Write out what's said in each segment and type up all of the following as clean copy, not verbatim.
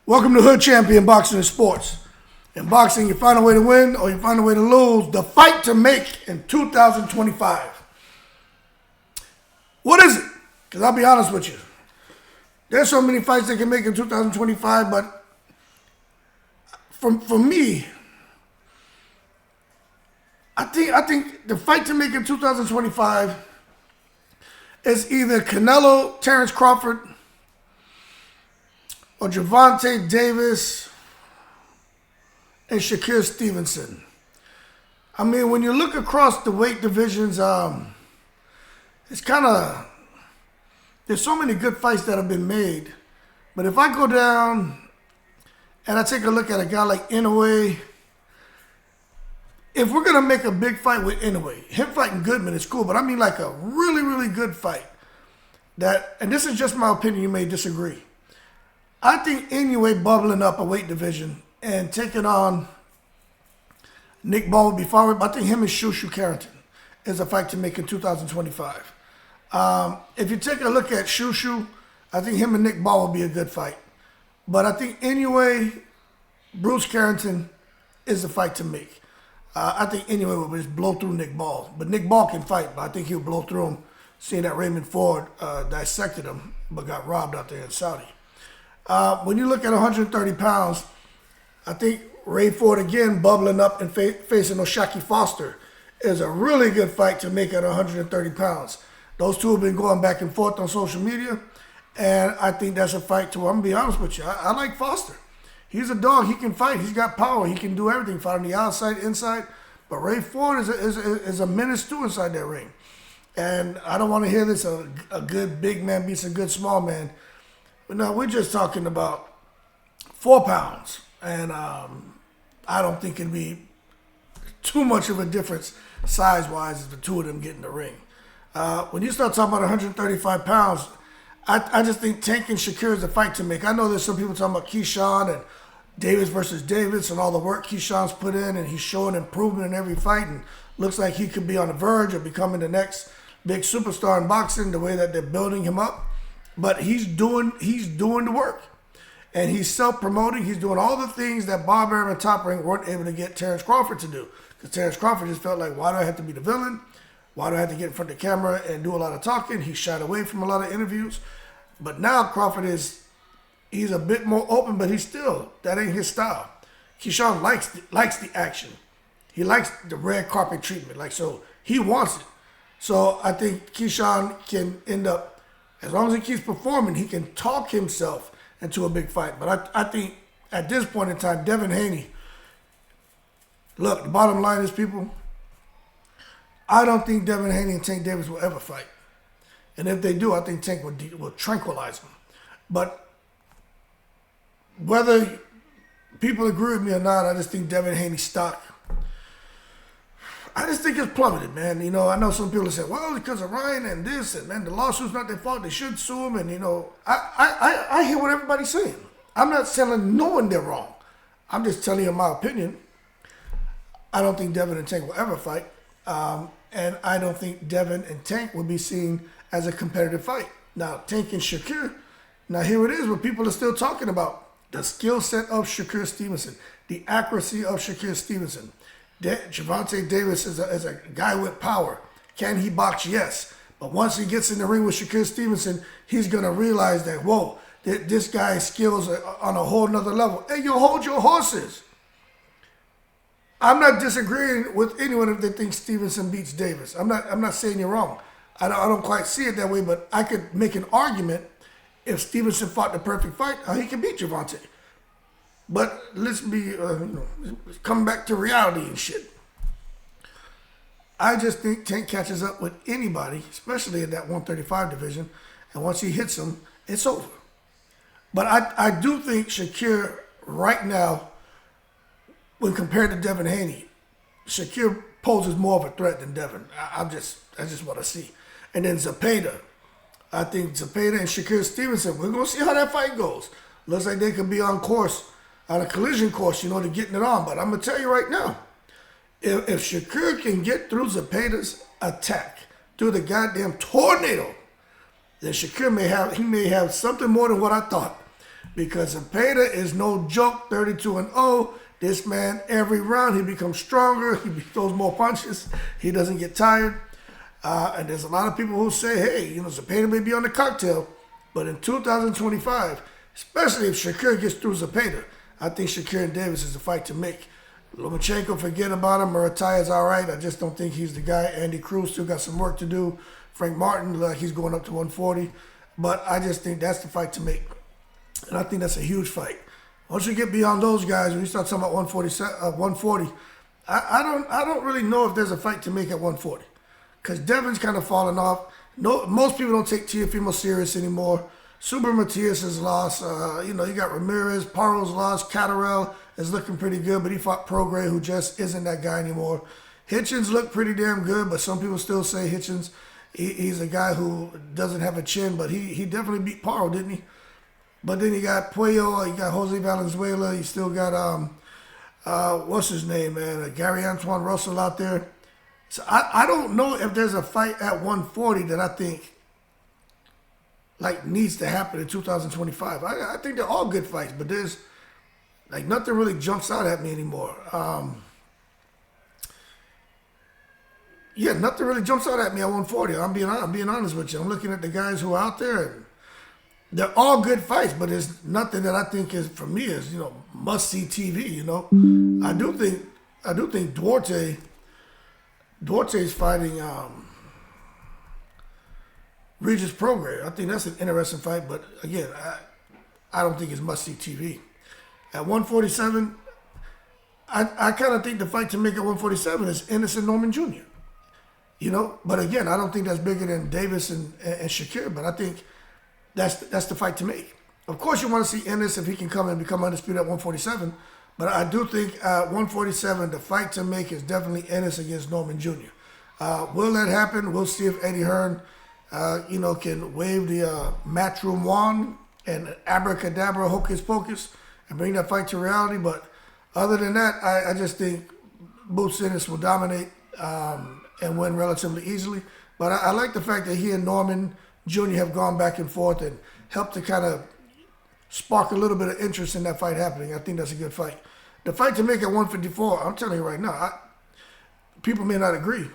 Welcome to Hood Champion Boxing and Sports. In boxing, you find a way to win or you find a way to lose. The fight to make in 2025. What is it? Because I'll be honest with you. There's so many fights they can make in 2025, but for me, I think the fight to make in 2025 is either Canelo, Terrence Crawford, or Gervonta Davis and Shakur Stevenson. I mean, when you look across the weight divisions, it's kind of, there's so many good fights that have been made. But if I go down and I take a look at a guy like Inoue, if we're going to make a big fight with Inoue, him fighting Goodman is cool, but I mean like a really, really good fight. And this is just my opinion, you may disagree. I think Inoue bubbling up a weight division and taking on Nick Ball would be fine. But I think him and Shushu Carrington is a fight to make in 2025. If you take a look at Shushu, I think him and Nick Ball will be a good fight. But I think Inoue, Bruce Carrington is a fight to make. I think Inoue will just blow through Nick Ball. But Nick Ball can fight, but I think he'll blow through him, seeing that Raymond Ford dissected him but got robbed out there in Saudi. When you look at 130 pounds, I think Ray Ford again bubbling up and facing O'Shaquie Foster is a really good fight to make at 130 pounds. Those two have been going back and forth on social media, and I think that's a fight to, I'm going to be honest with you, I like Foster. He's a dog. He can fight. He's got power. He can do everything, fight on the outside, inside. But Ray Ford is a menace too inside that ring. And I don't want to hear this, a good big man beats a good small man. But no, we're just talking about 4 pounds. And I don't think it'd be too much of a difference size-wise if the two of them get in the ring. When you start talking about 135 pounds, I just think Tank and Shakur is a fight to make. I know there's some people talking about Keyshawn and Davis versus Davis and all the work Keyshawn's put in, and he's showing improvement in every fight and looks like he could be on the verge of becoming the next big superstar in boxing the way that they're building him up. But he's doing the work. And he's self-promoting. He's doing all the things that Bob Arum and Top Rank weren't able to get Terrence Crawford to do. Because Terrence Crawford just felt like, why do I have to be the villain? Why do I have to get in front of the camera and do a lot of talking? He shied away from a lot of interviews. But now Crawford he's a bit more open, but that ain't his style. Keyshawn likes the action. He likes the red carpet treatment. So he wants it. So I think Keyshawn can end up, as long as he keeps performing, he can talk himself into a big fight. But I think at this point in time, Devin Haney, look, the bottom line is, people, I don't think Devin Haney and Tank Davis will ever fight. And if they do, I think Tank will tranquilize him. But whether people agree with me or not, I just think Devin Haney's stock, I just think it's plummeted, man. You know, I know some people say, well, because of Ryan and this, and man, the lawsuit's not their fault. They should sue him. And, you know, I hear what everybody's saying. I'm not telling no one they're wrong. I'm just telling you my opinion. I don't think Devin and Tank will ever fight. And I don't think Devin and Tank will be seen as a competitive fight. Now, Tank and Shakur, now here it is what people are still talking about. The skill set of Shakur Stevenson, the accuracy of Shakur Stevenson. Gervonta Davis is a guy with power. Can he box? Yes. But once he gets in the ring with Shakur Stevenson, he's going to realize that, whoa, this guy's skills are on a whole nother level. Hey, you hold your horses. I'm not disagreeing with anyone if they think Stevenson beats Davis. I'm not saying you're wrong. I don't quite see it that way, but I could make an argument if Stevenson fought the perfect fight, he could beat Gervonta. But let's be, come back to reality and shit. I just think Tank catches up with anybody, especially in that 135 division, and once he hits him, it's over. But I do think Shakur right now, when compared to Devin Haney, Shakur poses more of a threat than Devin. That's just what I see. And then Zepeda. I think Zepeda and Shakur Stevenson, we're going to see how that fight goes. Looks like they could be on course, on a collision course, to getting it on. But I'm going to tell you right now, if Shakur can get through Zepeda's attack, through the goddamn tornado, then Shakur may have something more than what I thought. because Zepeda is no joke, 32-0. This man, every round, he becomes stronger. He throws more punches. He doesn't get tired. And there's a lot of people who say, hey, Zepeda may be on the cocktail, but in 2025, especially if Shakur gets through Zepeda, I think Shakur and Davis is a fight to make. Lomachenko, forget about him. Murataya's all right. I just don't think he's the guy. Andy Cruz still got some work to do. Frank Martin, like he's going up to 140. But I just think that's the fight to make. And I think that's a huge fight. Once you get beyond those guys, when you start talking about 140, I don't really know if there's a fight to make at 140. Because Devin's kind of fallen off. No, most people don't take Teofimo serious anymore. Super Matias has lost. You got Ramirez. Paro's lost. Catterall is looking pretty good, but he fought Prograis, who just isn't that guy anymore. Hitchens looked pretty damn good, but some people still say Hitchens, he's a guy who doesn't have a chin, but he definitely beat Paro, didn't he? But then you got Puello, you got Jose Valenzuela, you still got, what's his name, man? Gary Antoine Russell out there. So I don't know if there's a fight at 140 that I think needs to happen in 2025. I think they're all good fights, but there's nothing really jumps out at me anymore. Nothing really jumps out at me at 140. I'm being honest with you. I'm looking at the guys who are out there, and they're all good fights, but there's nothing that I think is, for me, is must see TV. I do think Duarte's fighting Regis Prograis. I think that's an interesting fight, but again, I don't think it's must see TV. At 147, I kind of think the fight to make at 147 is Ennis and Norman Jr. But again, I don't think that's bigger than Davis and Shakur, but I think that's the fight to make. Of course, you want to see Ennis if he can come and become undisputed at 147, but I do think at 147, the fight to make is definitely Ennis against Norman Jr. Will that happen? We'll see if Eddie Hearn, can wave the matchroom wand and abracadabra, hocus pocus, and bring that fight to reality. But other than that, I just think Boots Ennis will dominate and win relatively easily. But I like the fact that he and Norman Jr. have gone back and forth and helped to kind of spark a little bit of interest in that fight happening. I think that's a good fight. The fight to make at 154, I'm telling you right now, people may not agree,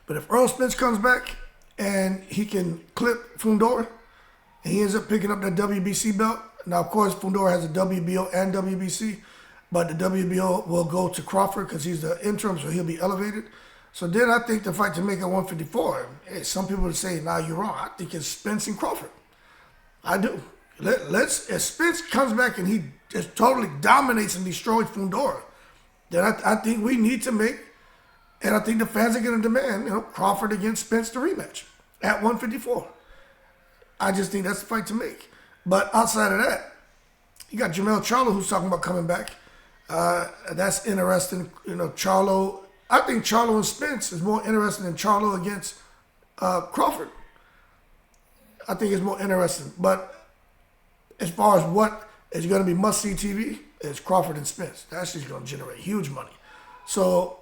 but if Earl Spence comes back and he can clip Fundora and he ends up picking up that WBC belt, now of course Fundora has a WBO and WBC, but the WBO will go to Crawford because he's the interim, so he'll be elevated. So then I think the fight to make at 154, some people would say, nah, you're wrong. I think it's Spence and Crawford. I do. If Spence comes back and he just totally dominates and destroys Fundora, then I think we need to make, and I think the fans are going to demand, Crawford against Spence the rematch at 154. I just think that's the fight to make. But outside of that, you got Jermell Charlo who's talking about coming back. That's interesting. Charlo, I think Charlo and Spence is more interesting than Charlo against Crawford. I think it's more interesting. But as far as what is going to be must-see TV, it's Crawford and Spence. That's just going to generate huge money. So,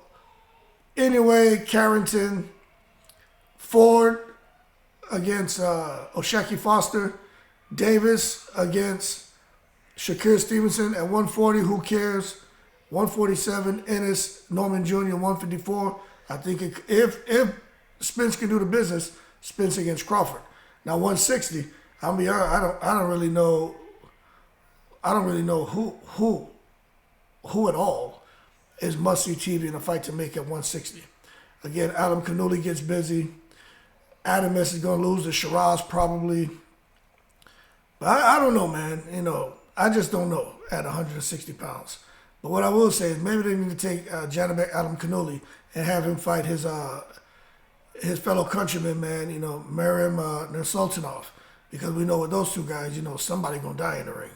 anyway, Carrington, Ford against O'Shaquie Foster, Davis against Shakur Stevenson at 140, who cares? 147, Ennis, Norman Jr., 154. I think if Spence can do the business, Spence against Crawford. Now 160, I don't really know. I don't really know who at all is must-see TV in a fight to make at 160. Again, Adam Cannulli gets busy. Adamus is going to lose to Shiraz probably. But I don't know, man. I just don't know at 160 pounds. But what I will say is maybe they need to take Janibek Adam Cannulli and have him fight his fellow countryman, man, Mariam Nursultanov. Because we know with those two guys, somebody going to die in the ring.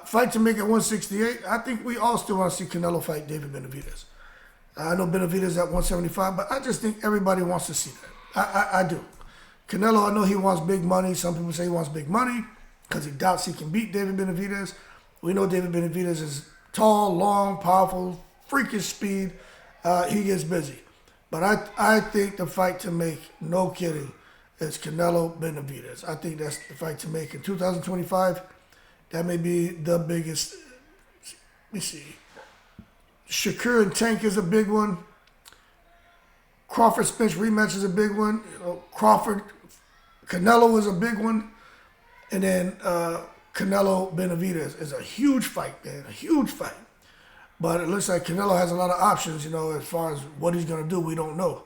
Fight to make at 168, I think we all still want to see Canelo fight David Benavidez. I know Benavidez at 175, but I just think everybody wants to see that. I do. Canelo, I know he wants big money. Some people say he wants big money because he doubts he can beat David Benavidez. We know David Benavidez is tall, long, powerful, freakish speed. He gets busy. But I think the fight to make, no kidding, is Canelo Benavidez. I think that's the fight to make in 2025. That may be the biggest. Let me see. Shakur and Tank is a big one. Crawford Spence rematch is a big one. Crawford Canelo is a big one. And then Canelo Benavidez is a huge fight, man. A huge fight. But it looks like Canelo has a lot of options, as far as what he's going to do, we don't know.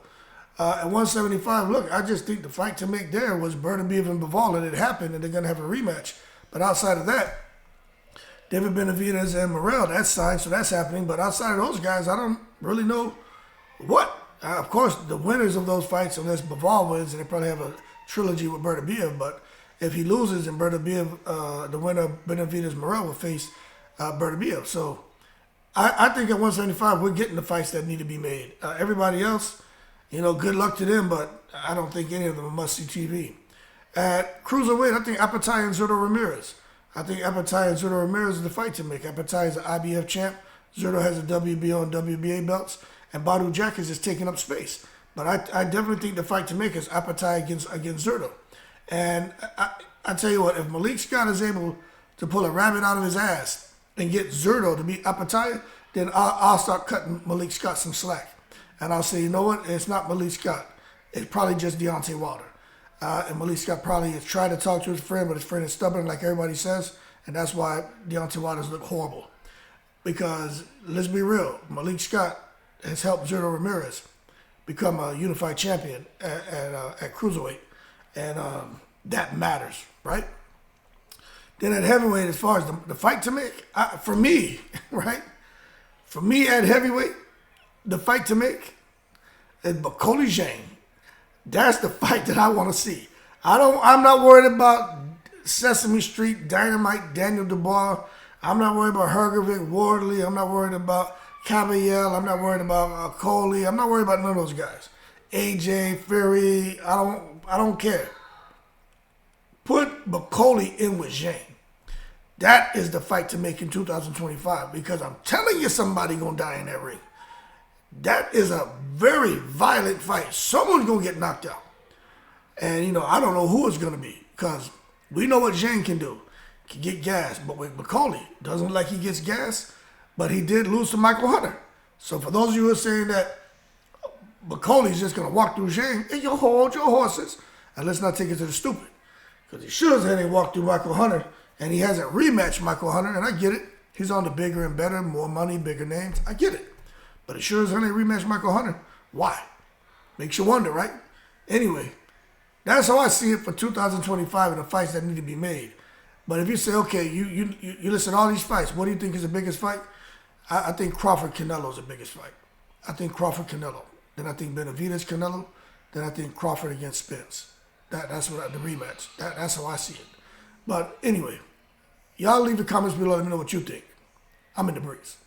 At 175, look, I just think the fight to make there was Benavidez and Bivol, and it happened, and they're going to have a rematch. But outside of that, David Benavidez and Morrell, that's signed, so that's happening. But outside of those guys, I don't really know what. Of course, the winners of those fights, unless Bivol wins, and they probably have a trilogy with Benavidez. But if he loses, and Benavidez, the winner of Benavidez-Morrell will face Benavidez. So I think at 175, we're getting the fights that need to be made. Everybody else, good luck to them, but I don't think any of them are must-see TV. At cruiserweight, I think Apatai and Zurdo Ramirez. I think Apatai and Zurdo Ramirez is the fight to make. Apatai is an IBF champ. Zurdo has the WBO and WBA belts. And Badu Jack is just taking up space. But I definitely think the fight to make is Apatai against Zurdo. And I tell you what, if Malik Scott is able to pull a rabbit out of his ass and get Zurdo to beat Apatai, then I'll start cutting Malik Scott some slack. And I'll say, you know what? It's not Malik Scott. It's probably just Deontay Wilder. And Malik Scott probably has tried to talk to his friend, but his friend is stubborn, like everybody says. And that's why Deontay Wilder's look horrible. Because, let's be real, Malik Scott has helped Zurdo Ramirez become a unified champion at cruiserweight. And that matters, right? Then at heavyweight, as far as the fight to make, for me, right? For me at heavyweight, the fight to make is Bakoli Zhang. That's the fight that I want to see. I'm not worried about Sesame Street, Dynamite, Daniel Dubois. I'm not worried about Hergovic, Wardley. I'm not worried about Caballel. I'm not worried about Coley. I'm not worried about none of those guys. AJ, Fury, I don't care. Put Bakoli in with Zhang. That is the fight to make in 2025, because I'm telling you, somebody gonna die in that ring. That is a very violent fight. Someone's going to get knocked out. And, I don't know who it's going to be, because we know what Zhang can do. He can get gas. But with McCauley, doesn't look like he gets gas, but he did lose to Michael Hunter. So for those of you who are saying that McCauley's just going to walk through Zhang, and you hold your horses, and let's not take it to the stupid. Because he sure as hell ain't walked through Michael Hunter, and he hasn't rematched Michael Hunter, and I get it. He's on the bigger and better, more money, bigger names. I get it. But it sure as hell ain't rematch Michael Hunter. Why? Makes you wonder, right? Anyway, that's how I see it for 2025 and the fights that need to be made. But if you say, okay, you listen to all these fights, what do you think is the biggest fight? I think Crawford Canelo is the biggest fight. I think Crawford Canelo. Then I think Benavidez Canelo. Then I think Crawford against Spence. That's what the rematch. That's how I see it. But anyway, y'all leave the comments below. Let me know what you think. I'm in the breeze.